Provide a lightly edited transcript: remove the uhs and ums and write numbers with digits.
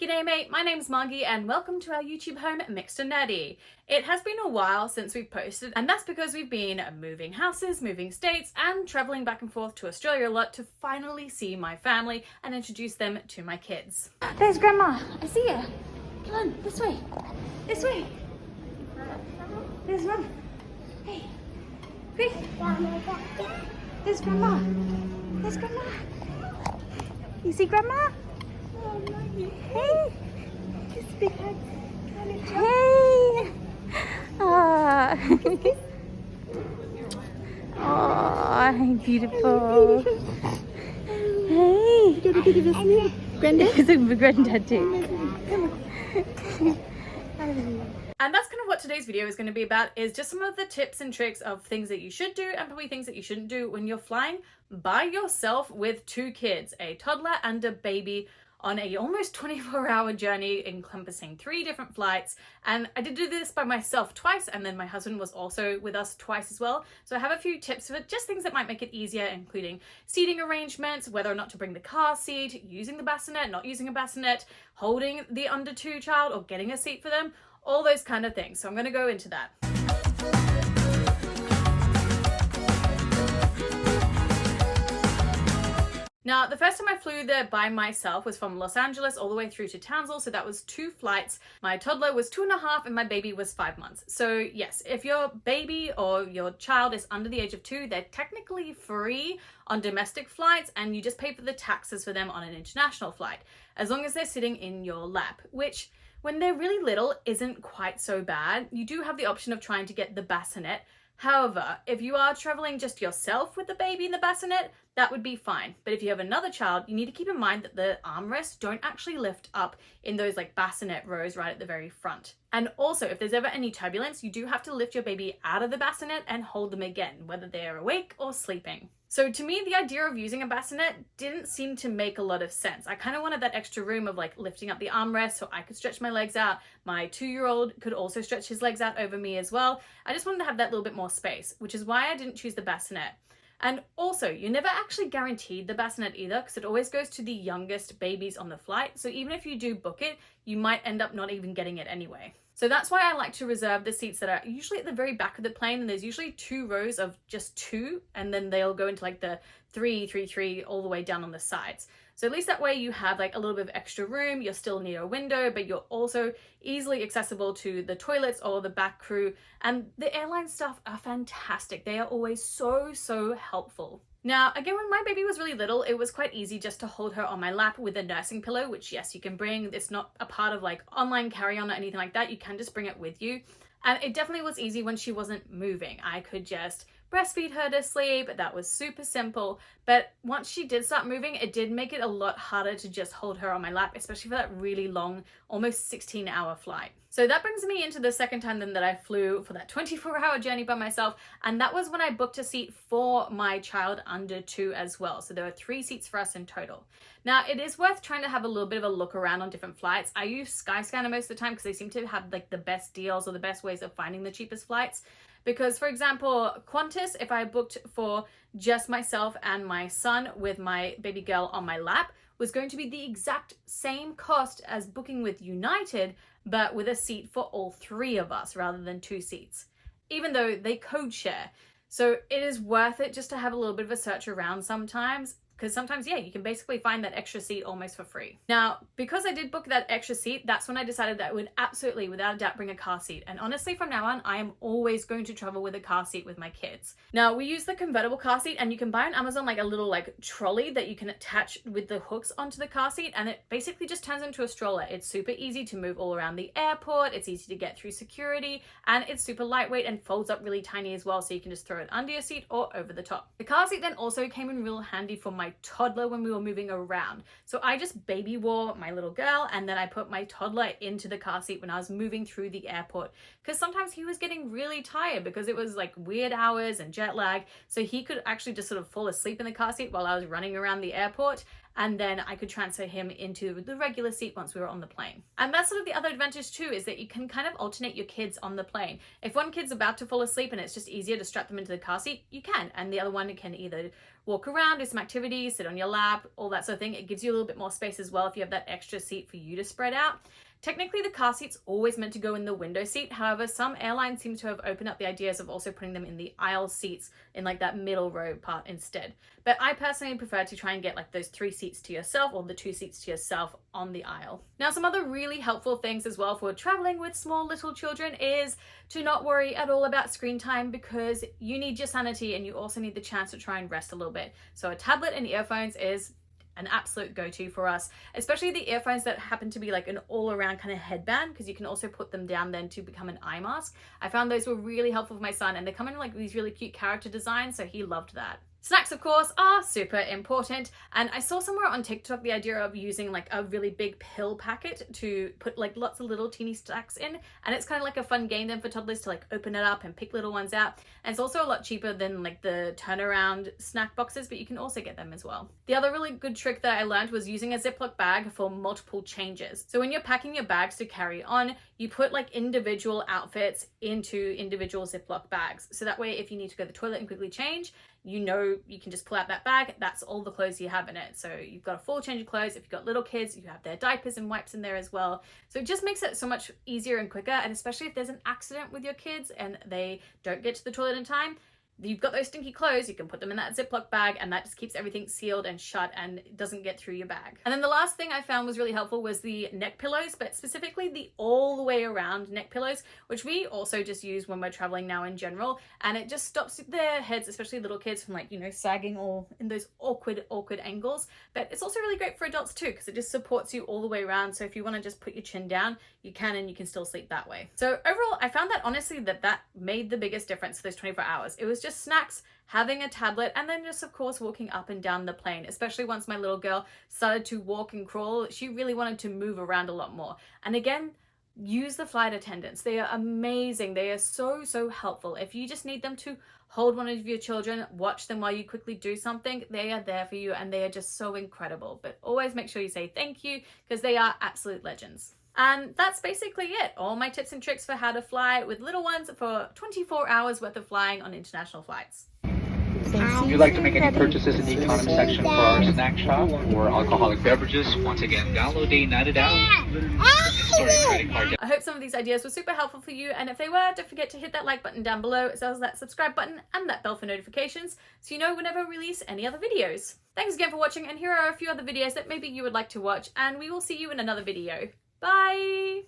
G'day mate, my name's Margie and welcome to our YouTube home Mixed and Nerdy. It has been a while since we've posted and that's because we've been moving houses, moving states and travelling back and forth to Australia a lot to finally see my family and introduce them to my kids. There's Grandma, I see you. Come on, this way, this way. There's Mum. Hey, quick. There's Grandma, there's Grandma. You see Grandma? Hey! Hey! Ah. Oh, beautiful. Hey! You got a bit of a sneak. Granddad? It's a granddad too. And that's kind of what today's video is going to be about, is just some of the tips and tricks of things that you should do and probably things that you shouldn't do when you're flying by yourself with two kids, a toddler and a baby, on a almost 24-hour journey encompassing 3 different flights. And I did do this by myself twice, and then my husband was also with us twice as well. So I have a few tips for just things that might make it easier, including seating arrangements, whether or not to bring the car seat, using the bassinet, not using a bassinet, holding the under 2 child or getting a seat for them, all those kind of things. So I'm going to go into that. Now, the first time I flew there by myself was from Los Angeles all the way through to Townsville, so that was 2 flights. My toddler was 2.5 and my baby was 5 months. So yes, if your baby or your child is under the age of 2, they're technically free on domestic flights and you just pay for the taxes for them on an international flight, as long as they're sitting in your lap, which when they're really little isn't quite so bad. You do have the option of trying to get the bassinet. However, if you are traveling just yourself with the baby in the bassinet, that would be fine. But if you have another child, you need to keep in mind that the armrests don't actually lift up in those like bassinet rows right at the very front. And also, if there's ever any turbulence, you do have to lift your baby out of the bassinet and hold them again, whether they're awake or sleeping. So to me, the idea of using a bassinet didn't seem to make a lot of sense. I kind of wanted that extra room of like lifting up the armrest so I could stretch my legs out. My 2-year-old could also stretch his legs out over me as well. I just wanted to have that little bit more space, which is why I didn't choose the bassinet. And also, you're never actually guaranteed the bassinet either, because it always goes to the youngest babies on the flight. So even if you do book it, you might end up not even getting it anyway. So that's why I like to reserve the seats that are usually at the very back of the plane, and there's usually 2 rows of just 2, and then they'll go into like the 3, 3, 3 all the way down on the sides. So at least that way you have like a little bit of extra room, you're still near a window, but you're also easily accessible to the toilets or the back crew. And the airline staff are fantastic. They are always so helpful. Now, again, when my baby was really little, it was quite easy just to hold her on my lap with a nursing pillow, which yes, you can bring. It's not a part of like online carry-on or anything like that. You can just bring it with you. And it definitely was easy when she wasn't moving. I could just breastfeed her to sleep. That was super simple. But once she did start moving, it did make it a lot harder to just hold her on my lap, especially for that really long, almost 16-hour flight. So that brings me into the second time then that I flew for that 24-hour journey by myself. And that was when I booked a seat for my child under 2 as well. So there were 3 seats for us in total. Now, it is worth trying to have a little bit of a look around on different flights. I use Skyscanner most of the time because they seem to have like the best deals or the best ways of finding the cheapest flights. Because, for example, Qantas, if I booked for just myself and my son with my baby girl on my lap, was going to be the exact same cost as booking with United, but with a seat for all 3 of us rather than 2 seats, even though they code share. So it is worth it just to have a little bit of a search around sometimes. Because sometimes, yeah, you can basically find that extra seat almost for free. Now, because I did book that extra seat, that's when I decided that I would absolutely, without a doubt, bring a car seat. And honestly, from now on, I am always going to travel with a car seat with my kids. Now, we use the convertible car seat, and you can buy on Amazon like a little like trolley that you can attach with the hooks onto the car seat, and it basically just turns into a stroller. It's super easy to move all around the airport, it's easy to get through security, and it's super lightweight and folds up really tiny as well, so you can just throw it under your seat or over the top. The car seat then also came in real handy for my toddler when we were moving around. So I just baby wore my little girl, and then I put my toddler into the car seat when I was moving through the airport, because sometimes he was getting really tired because it was like weird hours and jet lag. So he could actually just sort of fall asleep in the car seat while I was running around the airport. and then I could transfer him into the regular seat once we were on the plane. And that's sort of the other advantage too, is that you can kind of alternate your kids on the plane. If one kid's about to fall asleep and it's just easier to strap them into the car seat, you can, and the other one can either walk around, do some activities, sit on your lap, all that sort of thing. It gives you a little bit more space as well if you have that extra seat for you to spread out. Technically, the car seat's always meant to go in the window seat. However, some airlines seem to have opened up the ideas of also putting them in the aisle seats in like that middle row part instead. But I personally prefer to try and get like those 3 seats to yourself or the 2 seats to yourself on the aisle. Now, some other really helpful things as well for traveling with small little children is to not worry at all about screen time, because you need your sanity and you also need the chance to try and rest a little bit. So a tablet and earphones is an absolute go-to for us, especially the earphones that happen to be like an all-around kind of headband, because you can also put them down then to become an eye mask. I found those were really helpful for my son, and they come in like these really cute character designs, so he loved that. Snacks, of course, are super important, and I saw somewhere on TikTok the idea of using like a really big pill packet to put like lots of little teeny snacks in, and it's kind of like a fun game then for toddlers to like open it up and pick little ones out. And it's also a lot cheaper than like the turnaround snack boxes, but you can also get them as well. The other really good trick that I learned was using a Ziploc bag for multiple changes. So when you're packing your bags to carry on, you put like individual outfits into individual Ziploc bags. So that way, if you need to go to the toilet and quickly change, you know you can just pull out that bag, that's all the clothes you have in it. So you've got a full change of clothes. If you've got little kids, you have their diapers and wipes in there as well. So it just makes it so much easier and quicker, and especially if there's an accident with your kids and they don't get to the toilet in time, you've got those stinky clothes, you can put them in that Ziploc bag, and that just keeps everything sealed and shut and it doesn't get through your bag. And then the last thing I found was really helpful was the neck pillows, but specifically the all the way around neck pillows, which we also just use when we're traveling now in general. And it just stops their heads, especially little kids, from like, you know, sagging all in those awkward angles. But it's also really great for adults too, because it just supports you all the way around. So if you want to just put your chin down, you can, and you can still sleep that way. So overall, I found that honestly that made the biggest difference for those 24 hours. It was just snacks, having a tablet, and then just of course walking up and down the plane. Especially once my little girl started to walk and crawl, she really wanted to move around a lot more. And again, use the flight attendants. They are amazing. They are so helpful. If you just need them to hold one of your children, watch them while you quickly do something, they are there for you, and they are just so incredible. But always make sure you say thank you, because they are absolute legends. And that's basically it. All my tips and tricks for how to fly with little ones for 24 hours worth of flying on international flights. If you'd like to make any purchases in the economy section for our snack shop or alcoholic beverages, once again, download the United Out. I hope some of these ideas were super helpful for you, and if they were, don't forget to hit that like button down below, as well as that subscribe button and that bell for notifications, so you know whenever we release any other videos. Thanks again for watching, and here are a few other videos that maybe you would like to watch, and we will see you in another video. Bye!